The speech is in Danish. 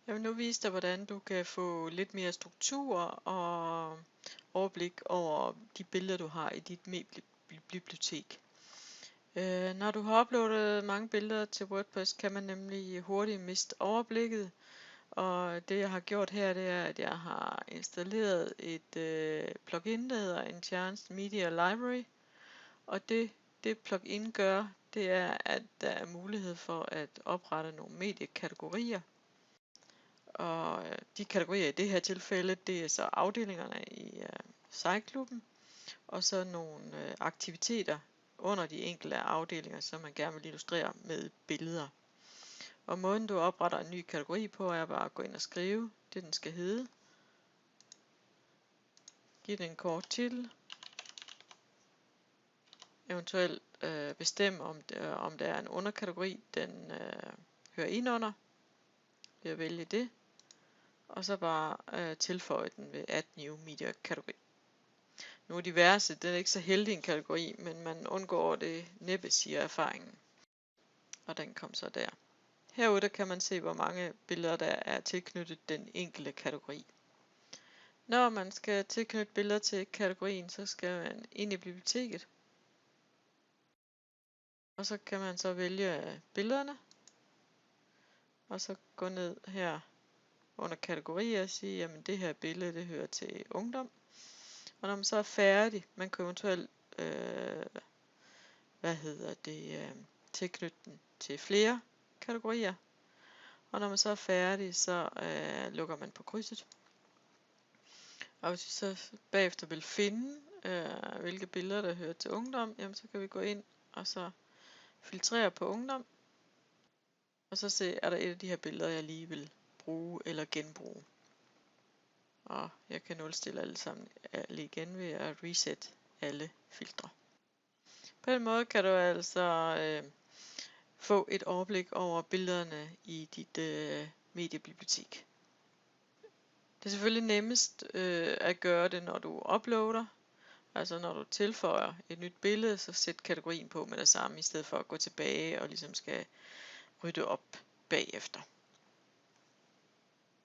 Jeg vil nu vise dig, hvordan du kan få lidt mere struktur og overblik over de billeder, du har i dit bibliotek. Når du har uploadet mange billeder til WordPress, kan man nemlig hurtigt miste overblikket. Og det jeg har gjort her, det er, at jeg har installeret et plugin, der hedder Enhanced Media Library. Og det plugin gør, det er, at der er mulighed for at oprette nogle mediekategorier. Og de kategorier i det her tilfælde, det er så afdelingerne i sejlklubben, og så nogle aktiviteter under de enkelte afdelinger, som man gerne vil illustrere med billeder. Og måden du opretter en ny kategori på, er bare at gå ind og skrive det, den skal hedde. Giv den en kort titel. Eventuelt bestemme, om der er en underkategori, den hører ind under. Ved at vælge det. Og så bare tilføje den ved Add New Media kategori. Nu er diverse, det er ikke så heldig en kategori, men man undgår det næppe, siger erfaringen. Og den kom så der. Herude der kan man se, hvor mange billeder der er tilknyttet den enkelte kategori. Når man skal tilknytte billeder til kategorien, så skal man ind i biblioteket. Og så kan man så vælge billederne. Og så gå ned her under kategorier og sige, jamen det her billede, det hører til ungdom. Og når man så er færdig, man kan eventuelt tilknytte den til flere kategorier. Og når man så er færdig, så lukker man på krydset. Og hvis vi så bagefter vil finde, hvilke billeder der hører til ungdom, jamen så kan vi gå ind og så filtrere på ungdom. Og så se, er der et af de her billeder, jeg lige vil bruge eller genbruge. Og jeg kan nulstille alle sammen igen ved at reset alle filtre. På den måde kan du altså få et overblik over billederne i dit mediebibliotek. Det er selvfølgelig nemmest at gøre det, når du uploader. Altså når du tilføjer et nyt billede, så sæt kategorien på med det samme, i stedet for at gå tilbage og ligesom skal rydde op bagefter.